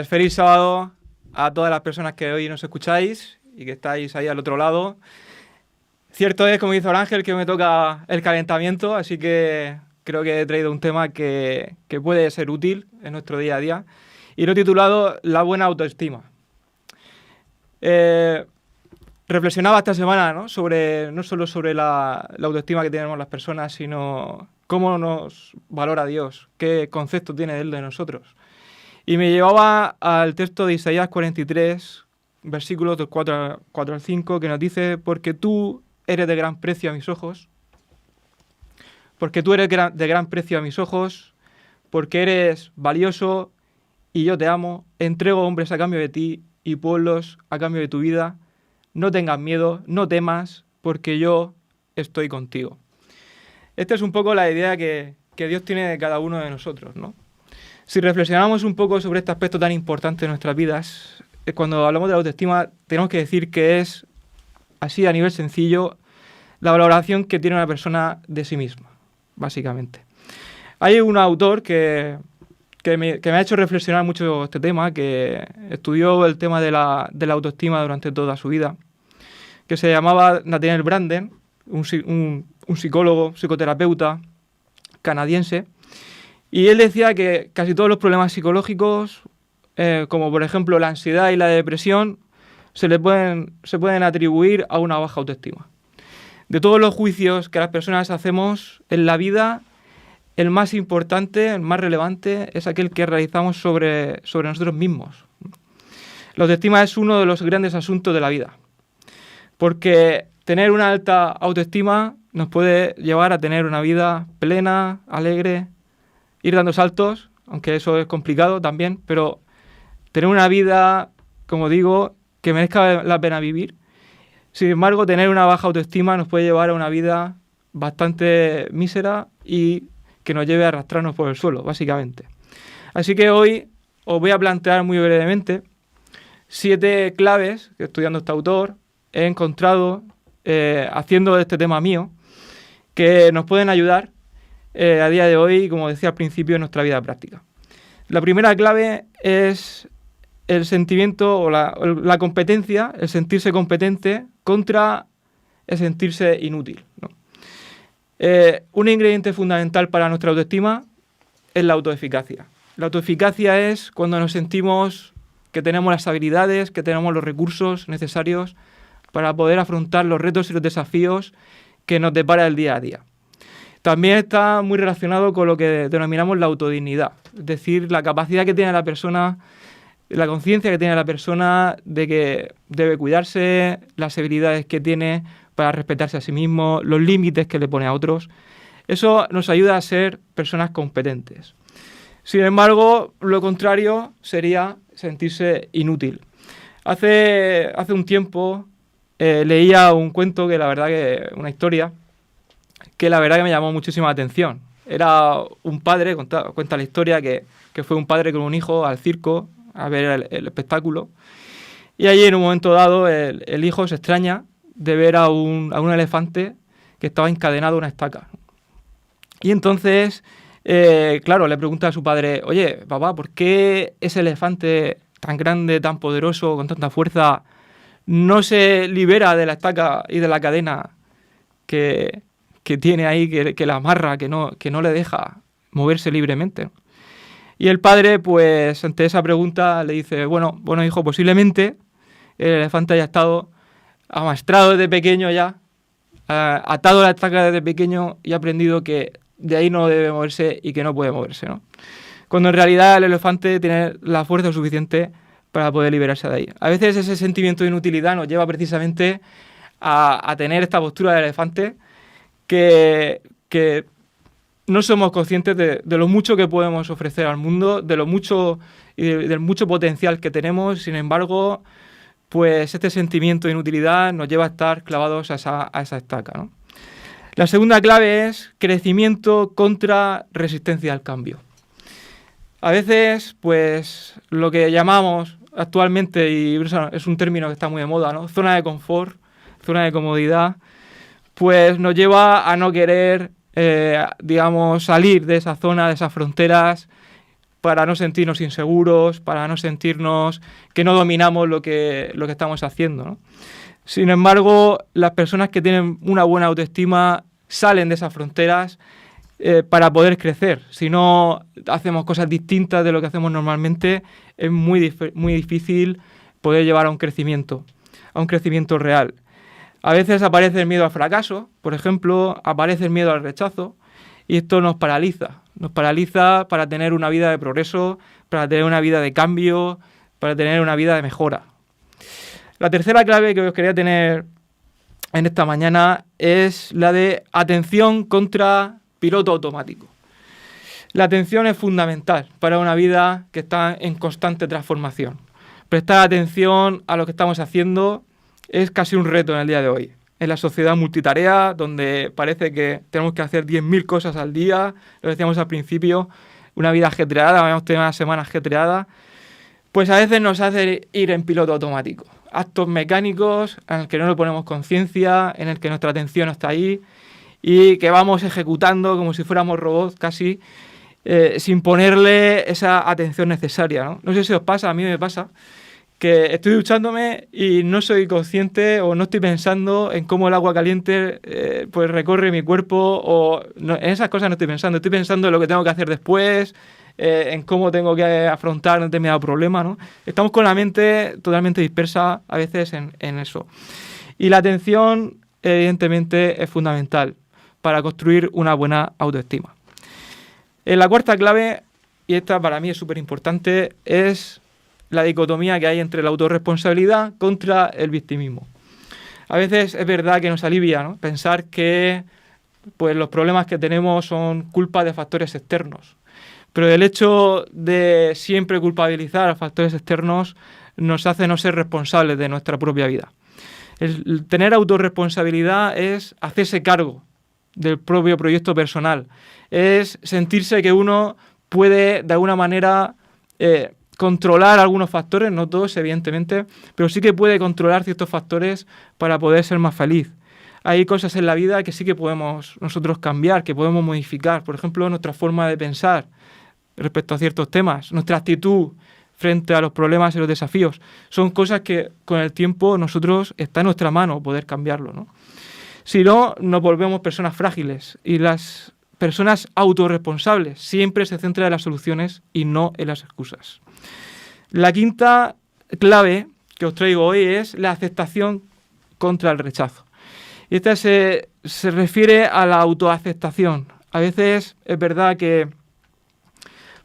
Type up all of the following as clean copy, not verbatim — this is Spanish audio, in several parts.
feliz sábado a todas las personas que hoy nos escucháis y que estáis ahí al otro lado. Cierto es, como dice Ángel, que me toca el calentamiento, así que creo que he traído un tema que puede ser útil en nuestro día a día y lo he titulado La buena autoestima. Reflexionaba esta semana, ¿no? No solo sobre la autoestima que tenemos las personas, sino cómo nos valora Dios, qué concepto tiene Él de nosotros. Y me llevaba al texto de Isaías 43, versículos del 4 al 5, que nos dice: porque tú eres de gran precio a mis ojos, porque tú eres de gran precio a mis ojos, porque eres valioso y yo te amo, entrego hombres a cambio de ti y pueblos a cambio de tu vida. No tengas miedo, no temas, porque yo estoy contigo. Esta es un poco la idea que Dios tiene de cada uno de nosotros, ¿no? Si reflexionamos un poco sobre este aspecto tan importante de nuestras vidas, cuando hablamos de la autoestima, tenemos que decir que es, así a nivel sencillo, la valoración que tiene una persona de sí misma, básicamente. Hay un autor que me ha hecho reflexionar mucho este tema, que estudió el tema de la autoestima durante toda su vida, que se llamaba Nathaniel Branden, un psicólogo, psicoterapeuta canadiense, y él decía que casi todos los problemas psicológicos, como por ejemplo la ansiedad y la depresión, se pueden atribuir a una baja autoestima. De todos los juicios que las personas hacemos en la vida, el más importante, el más relevante, es aquel que realizamos sobre nosotros mismos. La autoestima es uno de los grandes asuntos de la vida, porque tener una alta autoestima nos puede llevar a tener una vida plena, alegre, ir dando saltos, aunque eso es complicado también, pero tener una vida, como digo, que merezca la pena vivir. Sin embargo, tener una baja autoestima nos puede llevar a una vida bastante mísera y que nos lleve a arrastrarnos por el suelo, básicamente. Así que hoy os voy a plantear muy brevemente 7 claves que, estudiando este autor, he encontrado haciendo este tema mío, que nos pueden ayudar a día de hoy, como decía al principio, en nuestra vida práctica. La primera clave es el sentimiento o la competencia, el sentirse competente contra el sentirse inútil, ¿no? Un ingrediente fundamental para nuestra autoestima es la autoeficacia. La autoeficacia es cuando nos sentimos que tenemos las habilidades, que tenemos los recursos necesarios para poder afrontar los retos y los desafíos que nos depara el día a día. También está muy relacionado con lo que denominamos la autodignidad, es decir, la capacidad que tiene la persona, la conciencia que tiene la persona de que debe cuidarse, las habilidades que tiene para respetarse a sí mismo, los límites que le pone a otros. Eso nos ayuda a ser personas competentes. Sin embargo, lo contrario sería sentirse inútil. Hace un tiempo leía un cuento una historia, que la verdad que me llamó muchísima la atención. Era un padre, cuenta la historia, que fue un padre con un hijo al circo a ver el espectáculo. Y allí en un momento dado el hijo se extraña de ver a un elefante que estaba encadenado a una estaca. Y entonces, claro, le pregunta a su padre: oye, papá, ¿por qué ese elefante tan grande, tan poderoso, con tanta fuerza, no se libera de la estaca y de la cadena que tiene ahí, que la amarra, que no le deja moverse libremente? Y el padre, pues, ante esa pregunta le dice: bueno, hijo, posiblemente el elefante haya estado amaestrado desde pequeño ya, atado a la estaca desde pequeño y ha aprendido que de ahí no debe moverse y que no puede moverse, ¿no? Cuando en realidad el elefante tiene la fuerza suficiente para poder liberarse de ahí. A veces ese sentimiento de inutilidad nos lleva precisamente a tener esta postura del elefante que no somos conscientes de lo mucho que podemos ofrecer al mundo, de lo mucho y del mucho potencial que tenemos. Sin embargo, pues este sentimiento de inutilidad nos lleva a estar clavados a esa estaca, ¿no? La segunda clave es crecimiento contra resistencia al cambio. A veces, pues, lo que llamamos actualmente, y es un término que está muy de moda, ¿no?, zona de confort, zona de comodidad, pues nos lleva a no querer, salir de esa zona, de esas fronteras, para no sentirnos inseguros, para no sentirnos que no dominamos lo que estamos haciendo, ¿no? Sin embargo, las personas que tienen una buena autoestima salen de esas fronteras para poder crecer. Si no hacemos cosas distintas de lo que hacemos normalmente, es muy difícil poder llevar a un crecimiento real. A veces aparece el miedo al fracaso, por ejemplo, aparece el miedo al rechazo, y esto nos paraliza. Nos paraliza para tener una vida de progreso, para tener una vida de cambio, para tener una vida de mejora. La tercera clave que os quería tener en esta mañana es la de atención contra piloto automático. La atención es fundamental para una vida que está en constante transformación. Prestar atención a lo que estamos haciendo es casi un reto en el día de hoy. En la sociedad multitarea, donde parece que tenemos que hacer 10.000 cosas al día, lo decíamos al principio, una vida ajetreada, vamos a tener una semana ajetreada, pues a veces nos hace ir en piloto automático. Actos mecánicos en el que no le ponemos conciencia, en el que nuestra atención está ahí y que vamos ejecutando como si fuéramos robots casi, sin ponerle esa atención necesaria, ¿no? No sé si os pasa, a mí me pasa, que estoy duchándome y no soy consciente o no estoy pensando en cómo el agua caliente pues recorre mi cuerpo, o no, en esas cosas no estoy pensando en lo que tengo que hacer después, en cómo tengo que afrontar un determinado problema, ¿no? Estamos con la mente totalmente dispersa a veces en eso. Y la atención, evidentemente, es fundamental para construir una buena autoestima. La cuarta clave, y esta para mí es súper importante, es la dicotomía que hay entre la autorresponsabilidad contra el victimismo. A veces es verdad que nos alivia, ¿no?, pensar que pues, los problemas que tenemos son culpa de factores externos. Pero el hecho de siempre culpabilizar a factores externos nos hace no ser responsables de nuestra propia vida. El tener autorresponsabilidad es hacerse cargo del propio proyecto personal. Es sentirse que uno puede, de alguna manera, controlar algunos factores, no todos, evidentemente, pero sí que puede controlar ciertos factores para poder ser más feliz. Hay cosas en la vida que sí que podemos nosotros cambiar, que podemos modificar. Por ejemplo, nuestra forma de pensar respecto a ciertos temas, nuestra actitud frente a los problemas y los desafíos. Son cosas que con el tiempo nosotros está en nuestra mano poder cambiarlo, ¿no? Si no, nos volvemos personas frágiles, y las personas autorresponsables siempre se centran en las soluciones y no en las excusas. La quinta clave que os traigo hoy es la aceptación contra el rechazo. Y esta se refiere a la autoaceptación. A veces es verdad que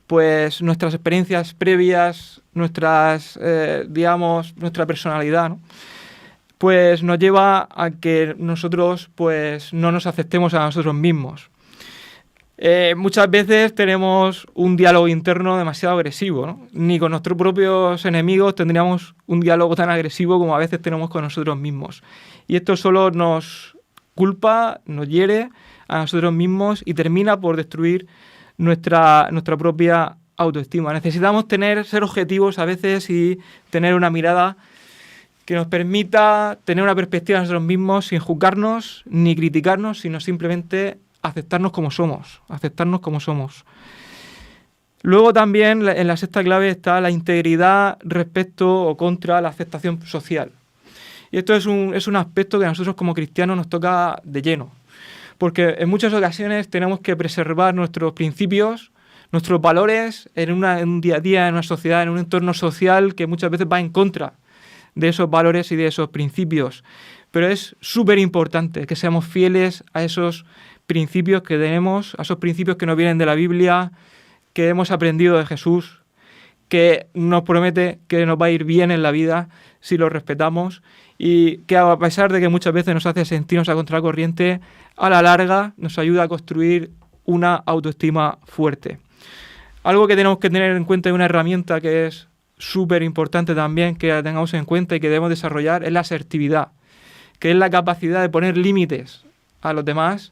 pues nuestras experiencias previas, nuestra personalidad, ¿no?, pues nos lleva a que nosotros pues no nos aceptemos a nosotros mismos. Muchas veces tenemos un diálogo interno demasiado agresivo, ¿no? Ni con nuestros propios enemigos tendríamos un diálogo tan agresivo como a veces tenemos con nosotros mismos. Y esto solo nos culpa, nos hiere a nosotros mismos y termina por destruir nuestra propia autoestima. Necesitamos ser objetivos a veces y tener una mirada que nos permita tener una perspectiva de nosotros mismos sin juzgarnos ni criticarnos, sino simplemente aceptarnos como somos. Luego también en la sexta clave está la integridad respecto o contra la aceptación social. Y esto es un aspecto que a nosotros como cristianos nos toca de lleno, porque en muchas ocasiones tenemos que preservar nuestros principios, nuestros valores en un día a día, en una sociedad, en un entorno social que muchas veces va en contra de esos valores y de esos principios. Pero es súper importante que seamos fieles a esos principios que tenemos, a esos principios que nos vienen de la Biblia, que hemos aprendido de Jesús, que nos promete que nos va a ir bien en la vida si los respetamos, y que a pesar de que muchas veces nos hace sentirnos a contracorriente, a la larga nos ayuda a construir una autoestima fuerte. Algo que tenemos que tener en cuenta, y una herramienta que es súper importante también que la tengamos en cuenta y que debemos desarrollar, es la asertividad, que es la capacidad de poner límites a los demás,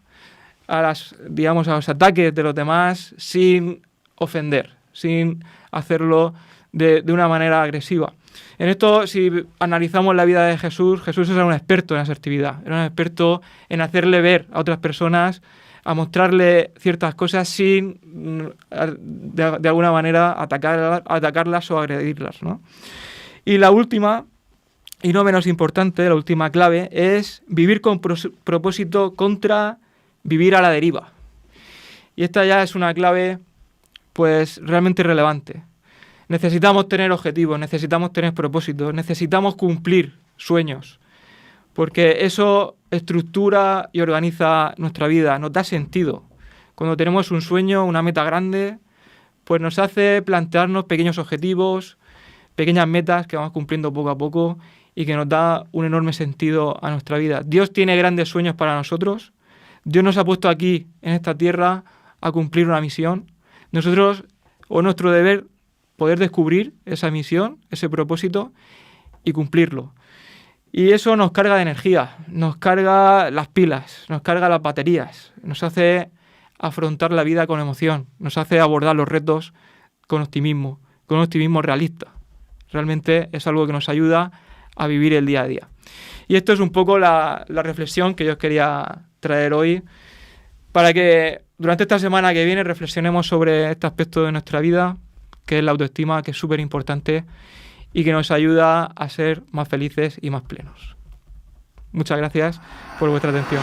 a los ataques de los demás, sin ofender, sin hacerlo de una manera agresiva. En esto, si analizamos la vida de Jesús, Jesús era un experto en la asertividad, era un experto en hacerle ver a otras personas, a mostrarle ciertas cosas sin, de alguna manera, atacarlas o agredirlas, ¿no? Y la última, y no menos importante, la última clave, es vivir con propósito contra vivir a la deriva. Y esta ya es una clave, pues, realmente relevante. Necesitamos tener objetivos, necesitamos tener propósitos, necesitamos cumplir sueños, porque eso estructura y organiza nuestra vida, nos da sentido. Cuando tenemos un sueño, una meta grande, pues nos hace plantearnos pequeños objetivos, pequeñas metas que vamos cumpliendo poco a poco y que nos da un enorme sentido a nuestra vida. Dios tiene grandes sueños para nosotros. Dios nos ha puesto aquí, en esta tierra, a cumplir una misión. Nosotros, o nuestro deber, poder descubrir esa misión, ese propósito y cumplirlo. Y eso nos carga de energía, nos carga las pilas, nos carga las baterías, nos hace afrontar la vida con emoción, nos hace abordar los retos con optimismo realista. Realmente es algo que nos ayuda a vivir el día a día. Y esto es un poco la reflexión que yo os quería traer hoy, para que durante esta semana que viene reflexionemos sobre este aspecto de nuestra vida, que es la autoestima, que es súper importante y que nos ayuda a ser más felices y más plenos. Muchas gracias por vuestra atención.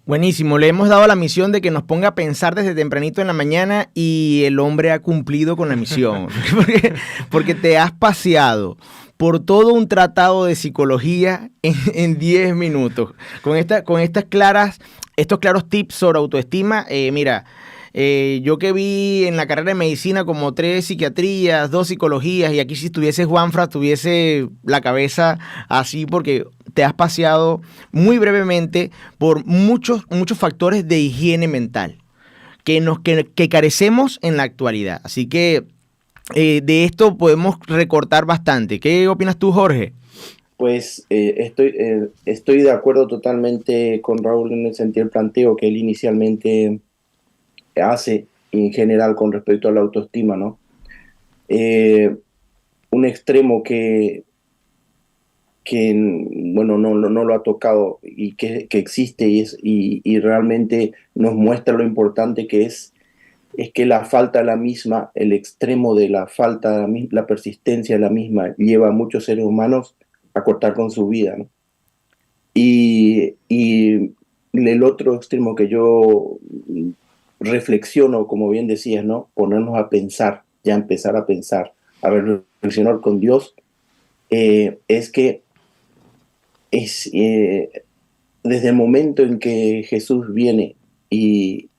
Buenísimo, le hemos dado la misión de que nos ponga a pensar desde tempranito en la mañana y el hombre ha cumplido con la misión, porque te has paseado por todo un tratado de psicología en 10 minutos, con estos claros tips sobre autoestima. Yo que vi en la carrera de medicina como 3 psiquiatrías, 2 psicologías, y aquí si estuviese Juanfra, tuviese la cabeza así, porque te has paseado muy brevemente por muchos factores de higiene mental que carecemos en la actualidad. Así que de esto podemos recortar bastante. ¿Qué opinas tú, Jorge? Pues estoy de acuerdo totalmente con Raúl en el sentido del planteo que él inicialmente hace en general con respecto a la autoestima, ¿no? Un extremo que bueno, no lo ha tocado y que existe y realmente nos muestra lo importante que es que la falta de la misma, el extremo de la falta, la persistencia de la misma, lleva a muchos seres humanos a cortar con su vida, ¿no? Y el otro extremo que yo reflexiono, como bien decías, ¿no? Ponernos a pensar, ya empezar a pensar, a reflexionar con Dios, es que desde el momento en que Jesús viene y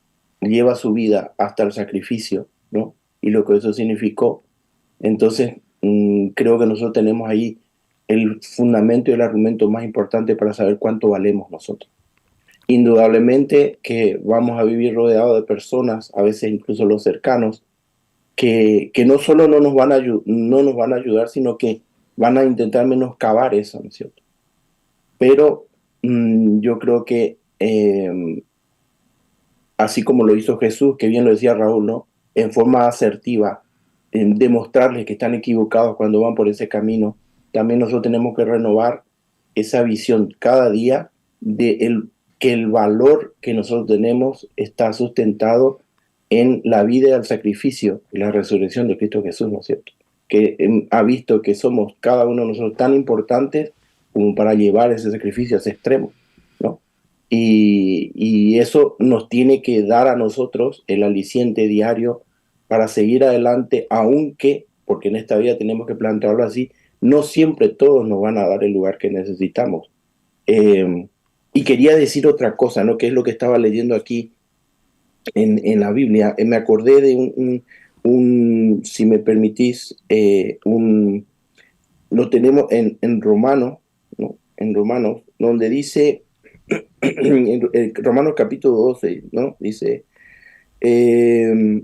lleva su vida hasta el sacrificio, ¿no? Y lo que eso significó, entonces creo que nosotros tenemos ahí el fundamento y el argumento más importante para saber cuánto valemos nosotros. Indudablemente que vamos a vivir rodeados de personas, a veces incluso los cercanos, que no solo no nos van a ayudar, sino que van a intentar menoscabar eso, ¿no es cierto? Pero yo creo que así como lo hizo Jesús, que bien lo decía Raúl, ¿no? En forma asertiva, en demostrarles que están equivocados cuando van por ese camino, también nosotros tenemos que renovar esa visión cada día de que el valor que nosotros tenemos está sustentado en la vida y el sacrificio y la resurrección de Cristo Jesús, ¿no es cierto? Que ha visto que somos cada uno de nosotros tan importantes como para llevar ese sacrificio a ese extremo, ¿no? Y eso nos tiene que dar a nosotros el aliciente diario para seguir adelante, aunque, porque en esta vida tenemos que plantearlo así, no siempre todos nos van a dar el lugar que necesitamos. Y quería decir otra cosa, ¿no? Que es lo que estaba leyendo aquí en la Biblia. Me acordé de si me permitís, lo tenemos en Romanos, ¿no? En Romanos, donde dice en Romanos capítulo 12, ¿no? Dice, eh,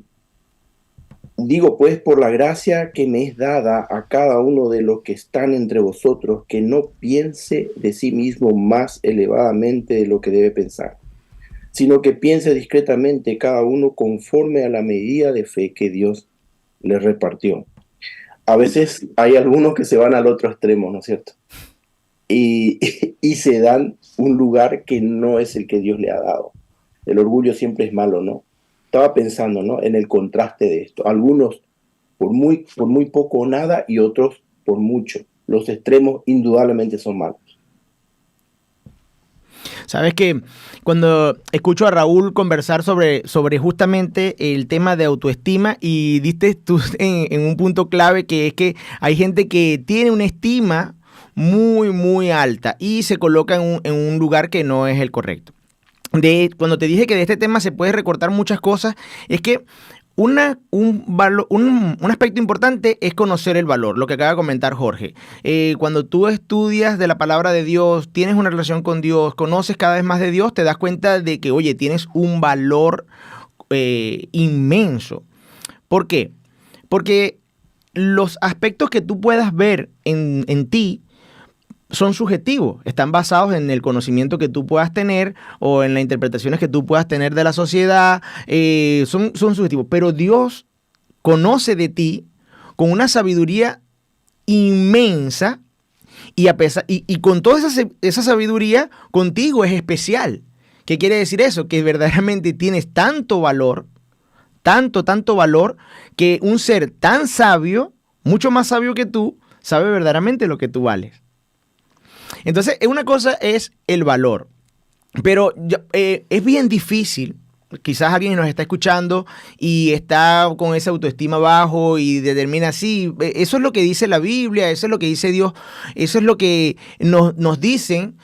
digo pues por la gracia que me es dada a cada uno de los que están entre vosotros, que no piense de sí mismo más elevadamente de lo que debe pensar, sino que piense discretamente cada uno conforme a la medida de fe que Dios le repartió. A veces hay algunos que se van al otro extremo, ¿no es cierto? Y, y se dan un lugar que no es el que Dios le ha dado. El orgullo siempre es malo, ¿no? Estaba pensando, ¿no?, en el contraste de esto. Algunos por muy poco o nada y otros por mucho. Los extremos indudablemente son malos. Sabes que cuando escucho a Raúl conversar sobre justamente el tema de autoestima, y diste tú en un punto clave, que es que hay gente que tiene una estima muy, muy alta y se coloca en un lugar que no es el correcto. Cuando te dije que de este tema se puede recortar muchas cosas, es que un aspecto importante es conocer el valor, lo que acaba de comentar Jorge. Cuando tú estudias de la palabra de Dios, tienes una relación con Dios, conoces cada vez más de Dios, te das cuenta de que, oye, tienes un valor inmenso. ¿Por qué? Porque los aspectos que tú puedas ver en ti son subjetivos, están basados en el conocimiento que tú puedas tener o en las interpretaciones que tú puedas tener de la sociedad, son subjetivos, pero Dios conoce de ti con una sabiduría inmensa y con toda esa sabiduría contigo es especial. ¿Qué quiere decir eso? Que verdaderamente tienes tanto valor, tanto valor, que un ser tan sabio, mucho más sabio que tú, sabe verdaderamente lo que tú vales. Entonces, una cosa es el valor, pero es bien difícil. Quizás alguien nos está escuchando y está con esa autoestima bajo y determina, sí, eso es lo que dice la Biblia, eso es lo que dice Dios, eso es lo que nos dicen,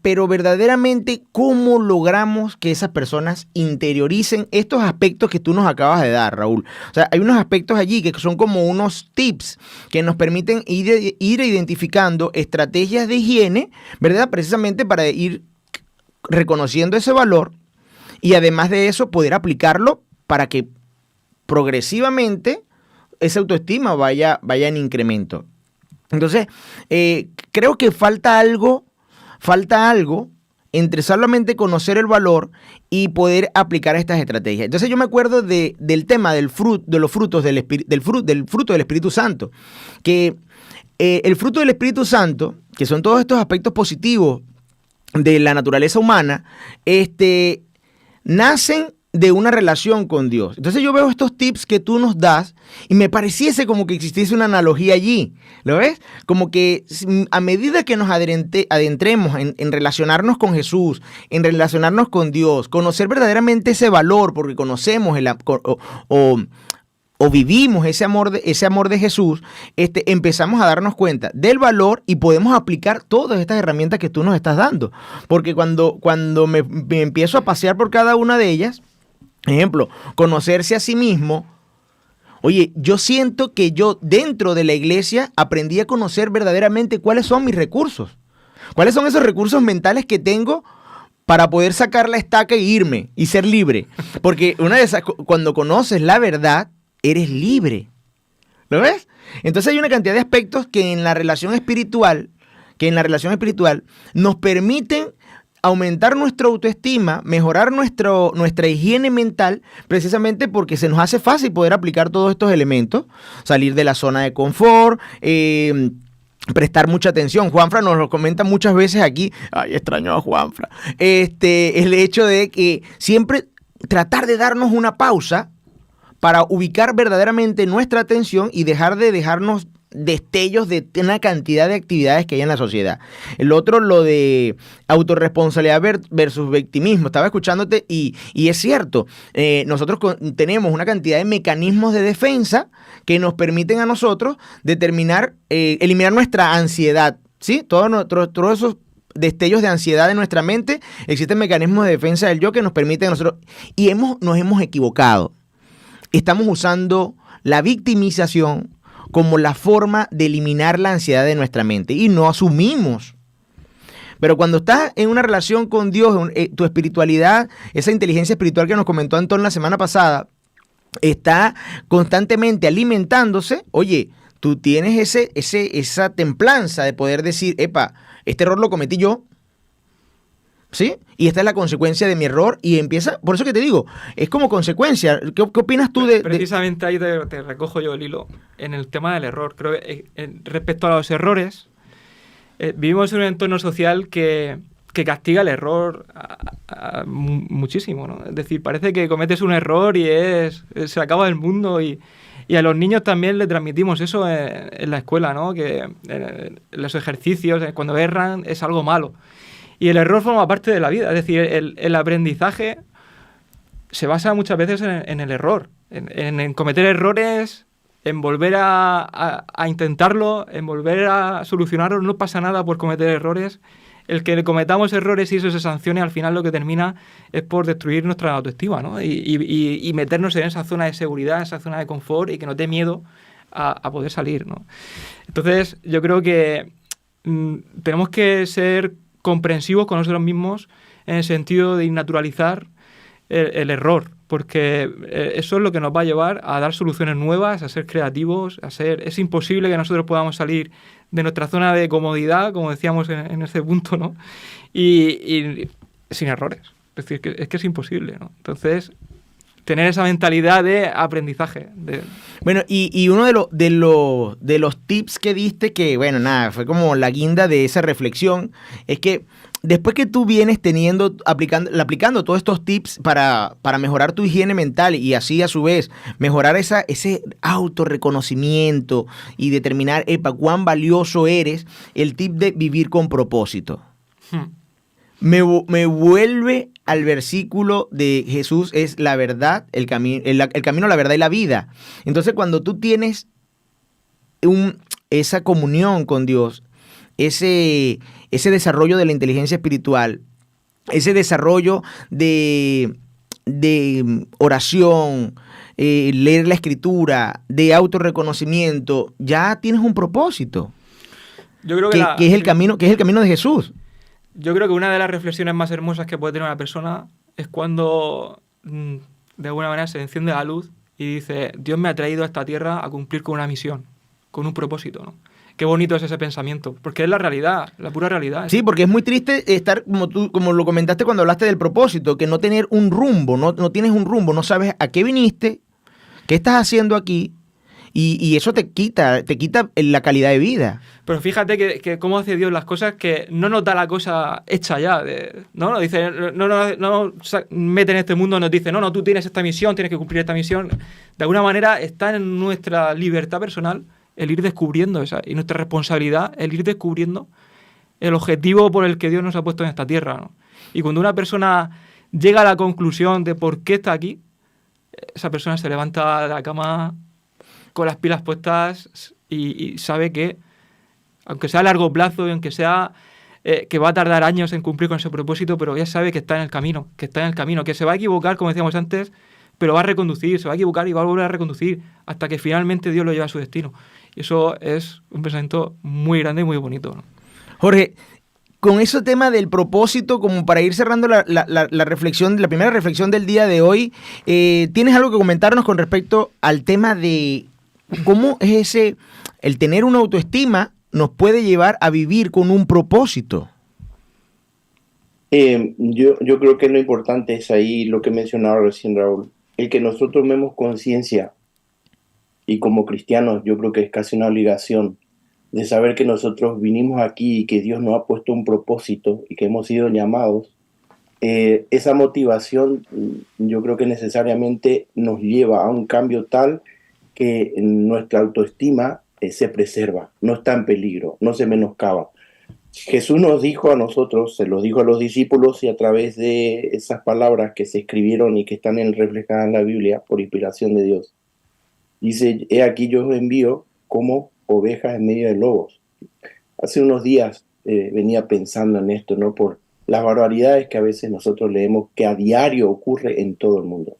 pero verdaderamente, ¿cómo logramos que esas personas interioricen estos aspectos que tú nos acabas de dar, Raúl? O sea, hay unos aspectos allí que son como unos tips que nos permiten ir identificando estrategias de higiene, ¿verdad? Precisamente para ir reconociendo ese valor. Y además de eso, poder aplicarlo para que progresivamente esa autoestima vaya en incremento. Entonces, creo que falta algo entre solamente conocer el valor y poder aplicar estas estrategias. Entonces yo me acuerdo del tema de los frutos del fruto del Espíritu Santo, que el fruto del Espíritu Santo, que son todos estos aspectos positivos de la naturaleza humana, nacen de una relación con Dios. Entonces yo veo estos tips que tú nos das y me pareciese como que existiese una analogía allí. ¿Lo ves? Como que a medida que nos adentremos en relacionarnos con Jesús, en relacionarnos con Dios, conocer verdaderamente ese valor, porque conocemos o vivimos ese amor de Jesús, empezamos a darnos cuenta del valor y podemos aplicar todas estas herramientas que tú nos estás dando. Porque cuando me empiezo a pasear por cada una de ellas, ejemplo, conocerse a sí mismo, oye, yo siento que yo dentro de la iglesia aprendí a conocer verdaderamente cuáles son mis recursos, cuáles son esos recursos mentales que tengo para poder sacar la estaca e irme y ser libre. Porque cuando conoces la verdad, eres libre. ¿Lo ves? Entonces hay una cantidad de aspectos que en la relación espiritual nos permiten aumentar nuestra autoestima, mejorar nuestra higiene mental, precisamente porque se nos hace fácil poder aplicar todos estos elementos, salir de la zona de confort, prestar mucha atención. Juanfra nos lo comenta muchas veces aquí. Ay, extraño a Juanfra. El hecho de que siempre tratar de darnos una pausa para ubicar verdaderamente nuestra atención y dejar de dejarnos destellos de una cantidad de actividades que hay en la sociedad. El otro, lo de autorresponsabilidad versus victimismo. Estaba escuchándote y es cierto, nosotros tenemos una cantidad de mecanismos de defensa que nos permiten a nosotros eliminar nuestra ansiedad, ¿sí? Todos esos destellos de ansiedad en nuestra mente, existen mecanismos de defensa del yo que nos permiten a nosotros, y nos hemos equivocado. Estamos usando la victimización como la forma de eliminar la ansiedad de nuestra mente y no asumimos Pero cuando estás en una relación con Dios, tu espiritualidad, esa inteligencia espiritual que nos comentó Antón la semana pasada, está constantemente alimentándose. Oye, tú tienes esa templanza de poder decir, epa, este error lo cometí yo, ¿sí? Y esta es la consecuencia de mi error y empieza, por eso que te digo, es como consecuencia. ¿Qué opinas tú de...? Precisamente ahí te recojo yo el hilo en el tema del error. Creo que respecto a los errores, vivimos en un entorno social que castiga el error muchísimo, ¿no? Es decir, parece que cometes un error y se acaba el mundo y a los niños también le transmitimos eso en la escuela, ¿no? Que en los ejercicios, cuando erran, es algo malo. Y el error forma parte de la vida, es decir, el aprendizaje se basa muchas veces en el error, en cometer errores, en volver a intentarlo, en volver a solucionarlo. No pasa nada por cometer errores. El que cometamos errores y eso se sancione, al final lo que termina es por destruir nuestra autoestima, ¿no? Y meternos en esa zona de seguridad, en esa zona de confort y que nos dé miedo a poder salir, ¿no? Entonces, yo creo que tenemos que ser comprensivos con nosotros mismos en el sentido de naturalizar el error, porque eso es lo que nos va a llevar a dar soluciones nuevas, a ser creativos, Es imposible que nosotros podamos salir de nuestra zona de comodidad, como decíamos en este punto, ¿no? Y sin errores. Es decir, es que es imposible, ¿no? Entonces, tener esa mentalidad de aprendizaje. Bueno, y uno de los tips que diste, que bueno, nada, fue como la guinda de esa reflexión, es que después que tú vienes aplicando todos estos tips para mejorar tu higiene mental y así a su vez mejorar ese autorreconocimiento y determinar, cuán valioso eres, el tip de vivir con propósito. Me vuelve al versículo de Jesús, es la verdad, el camino, la verdad y la vida. Entonces, cuando tú tienes esa comunión con Dios, ese desarrollo de la inteligencia espiritual, ese desarrollo de oración, leer la escritura, de autorreconocimiento, ya tienes un propósito. Yo creo que es el camino de Jesús. Yo creo que una de las reflexiones más hermosas que puede tener una persona es cuando de alguna manera se enciende la luz y dice: Dios me ha traído a esta tierra a cumplir con una misión, con un propósito, ¿no? Qué bonito es ese pensamiento, porque es la realidad, la pura realidad. Sí, porque es muy triste estar, como lo comentaste cuando hablaste del propósito, que no tener un rumbo, no tienes un rumbo, no sabes a qué viniste, qué estás haciendo aquí, y eso te quita la calidad de vida. Pero fíjate que cómo hace Dios las cosas, que no nos da la cosa hecha ya, ¿no? Nos dice, no mete en este mundo, nos dice, no, tú tienes esta misión, tienes que cumplir esta misión. De alguna manera está en nuestra libertad personal el ir descubriendo esa, y nuestra responsabilidad el ir descubriendo el objetivo por el que Dios nos ha puesto en esta tierra, ¿no? Y cuando una persona llega a la conclusión de por qué está aquí, esa persona se levanta de la cama con las pilas puestas y sabe que, aunque sea a largo plazo y aunque sea que va a tardar años en cumplir con ese propósito, pero ya sabe que está en el camino, que se va a equivocar, como decíamos antes, pero va a reconducir, se va a equivocar y va a volver a reconducir hasta que finalmente Dios lo lleva a su destino. Y eso es un pensamiento muy grande y muy bonito, ¿no? Jorge, con ese tema del propósito, como para ir cerrando la reflexión, la primera reflexión del día de hoy, ¿tienes algo que comentarnos con respecto al tema de cómo es el tener una autoestima nos puede llevar a vivir con un propósito? Yo creo que lo importante es ahí lo que mencionaba recién Raúl, el que nosotros tomemos conciencia, y como cristianos yo creo que es casi una obligación de saber que nosotros vinimos aquí y que Dios nos ha puesto un propósito y que hemos sido llamados. Esa motivación yo creo que necesariamente nos lleva a un cambio tal que nuestra autoestima se preserva, no está en peligro, no se menoscaba. Jesús nos dijo a nosotros, se los dijo a los discípulos, y a través de esas palabras que se escribieron y que están reflejadas en la Biblia por inspiración de Dios, dice: he aquí yo os envío como ovejas en medio de lobos. Hace unos días venía pensando en esto, ¿no? Por las barbaridades que a veces nosotros leemos que a diario ocurre en todo el mundo.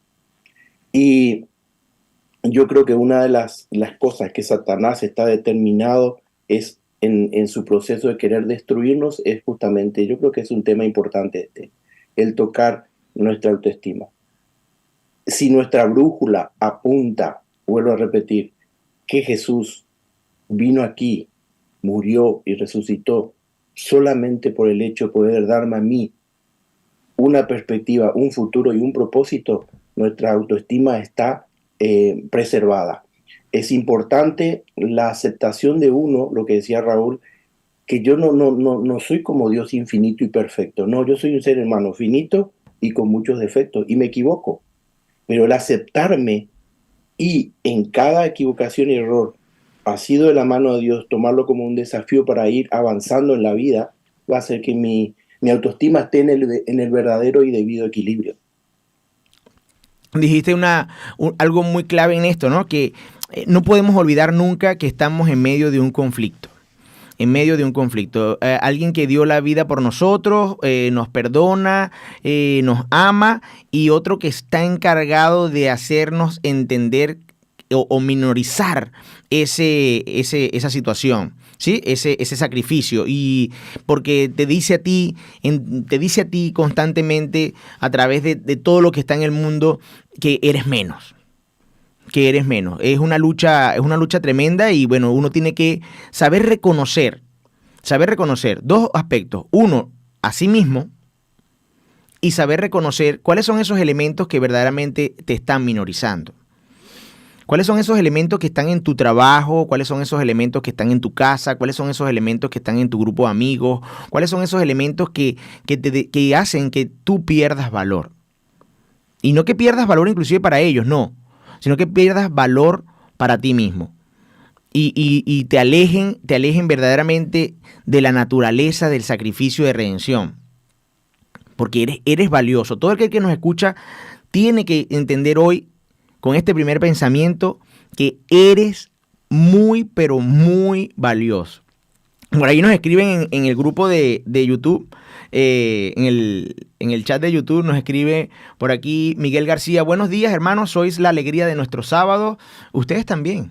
Y yo creo que una de las cosas que Satanás está determinado es en su proceso de querer destruirnos es justamente, yo creo que es un tema importante el tocar nuestra autoestima. Si nuestra brújula apunta, vuelvo a repetir, que Jesús vino aquí, murió y resucitó solamente por el hecho de poder darme a mí una perspectiva, un futuro y un propósito, nuestra autoestima está preservada. Es importante la aceptación de uno, lo que decía Raúl, que yo no soy como Dios infinito y perfecto. No, yo soy un ser humano finito y con muchos defectos, y me equivoco. Pero el aceptarme y en cada equivocación y error ha sido de la mano de Dios, tomarlo como un desafío para ir avanzando en la vida, va a hacer que mi autoestima esté en el verdadero y debido equilibrio. Dijiste algo muy clave en esto, ¿no? Que no podemos olvidar nunca que estamos en medio de un conflicto. En medio de un conflicto. Alguien que dio la vida por nosotros, nos perdona, nos ama, y otro que está encargado de hacernos entender o minorizar esa situación, ¿sí? Ese sacrificio. Y porque te dice a ti constantemente a través de todo lo que está en el mundo que eres menos. Es una lucha tremenda, y bueno, uno tiene que saber reconocer dos aspectos. Uno, a sí mismo, y saber reconocer cuáles son esos elementos que verdaderamente te están minorizando. ¿Cuáles son esos elementos que están en tu trabajo? ¿Cuáles son esos elementos que están en tu casa? ¿Cuáles son esos elementos que están en tu grupo de amigos? ¿Cuáles son esos elementos que hacen que tú pierdas valor? Y no que pierdas valor inclusive para ellos, no, sino que pierdas valor para ti mismo. Y te alejen verdaderamente de la naturaleza del sacrificio de redención. Porque eres valioso. Todo aquel que nos escucha tiene que entender hoy, con este primer pensamiento, que eres muy, pero muy valioso. Por ahí nos escriben en el grupo de YouTube, en el chat de YouTube nos escribe por aquí Miguel García: buenos días, hermanos, sois la alegría de nuestro sábado. Ustedes también.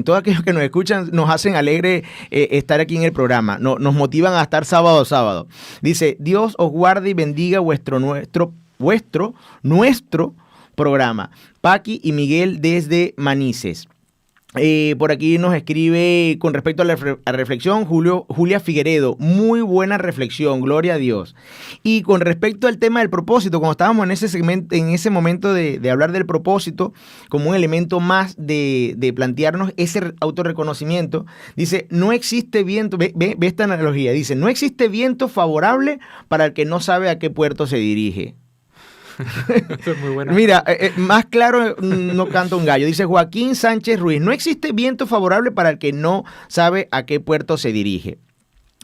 Todos aquellos que nos escuchan nos hacen alegre estar aquí en el programa, nos motivan a estar sábado a sábado. Dice: Dios os guarde y bendiga nuestro programa. Paqui y Miguel desde Manises. Por aquí nos escribe con respecto a la reflexión Julia Figueredo: muy buena reflexión, gloria a Dios. Y con respecto al tema del propósito, cuando estábamos en ese momento de hablar del propósito como un elemento más de plantearnos ese autorreconocimiento, dice: no existe viento, ve esta analogía, dice: no existe viento favorable para el que no sabe a qué puerto se dirige. Esto es muy bueno. Mira, más claro no canta un gallo. Dice Joaquín Sánchez Ruiz: no existe viento favorable para el que no sabe a qué puerto se dirige.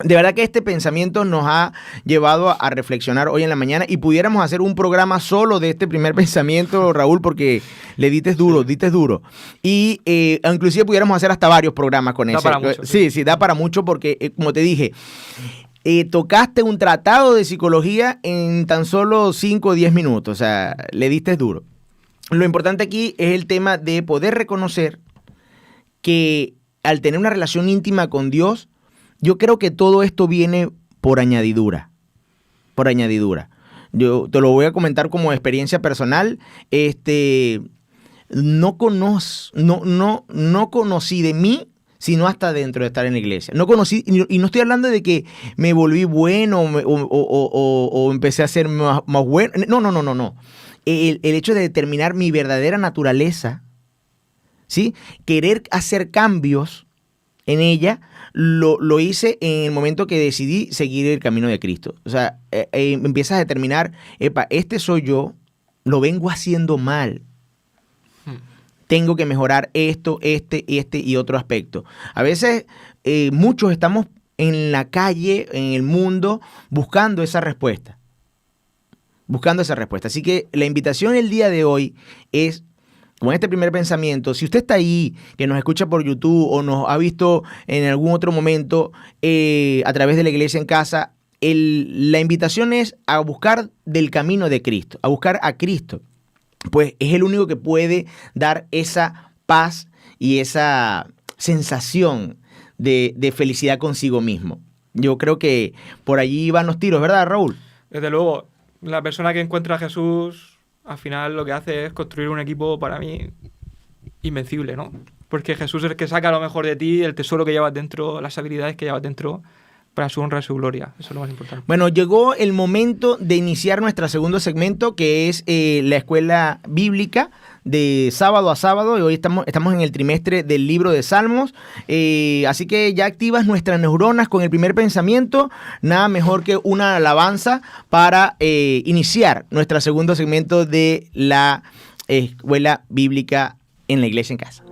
De verdad que este pensamiento nos ha llevado a reflexionar hoy en la mañana, y pudiéramos hacer un programa solo de este primer pensamiento, Raúl, porque le dites duro. Y inclusive pudiéramos hacer hasta varios programas con eso. Da para mucho. Sí, da para mucho, porque como te dije, tocaste un tratado de psicología en tan solo 5 o 10 minutos, o sea, le diste duro. Lo importante aquí es el tema de poder reconocer que al tener una relación íntima con Dios, yo creo que todo esto viene por añadidura. Yo te lo voy a comentar como experiencia personal. No conocí de mí sino hasta dentro de estar en la iglesia. No conocí, y no estoy hablando de que me volví bueno o empecé a ser más bueno. No. El hecho de determinar mi verdadera naturaleza, ¿sí? Querer hacer cambios en ella, lo hice en el momento que decidí seguir el camino de Cristo. O sea, empiezas a determinar: este soy yo, lo vengo haciendo mal. Tengo que mejorar esto, este y otro aspecto. A veces muchos estamos en la calle, en el mundo, buscando esa respuesta. Así que la invitación el día de hoy es, con este primer pensamiento, si usted está ahí, que nos escucha por YouTube o nos ha visto en algún otro momento a través de la iglesia en casa, la invitación es a buscar del camino de Cristo, a buscar a Cristo. Pues es el único que puede dar esa paz y esa sensación de felicidad consigo mismo. Yo creo que por allí van los tiros, ¿verdad, Raúl? Desde luego, la persona que encuentra a Jesús, al final lo que hace es construir un equipo, para mí, invencible, ¿no? Porque Jesús es el que saca lo mejor de ti, el tesoro que llevas dentro, las habilidades que llevas dentro, para su honra y su gloria. Eso es lo más importante. Bueno, llegó el momento de iniciar nuestro segundo segmento, que es la escuela bíblica de sábado a sábado, y hoy estamos en el trimestre del libro de Salmos, así que ya activas nuestras neuronas con el primer pensamiento. Nada mejor que una alabanza para iniciar nuestro segundo segmento de la escuela bíblica en la iglesia en casa.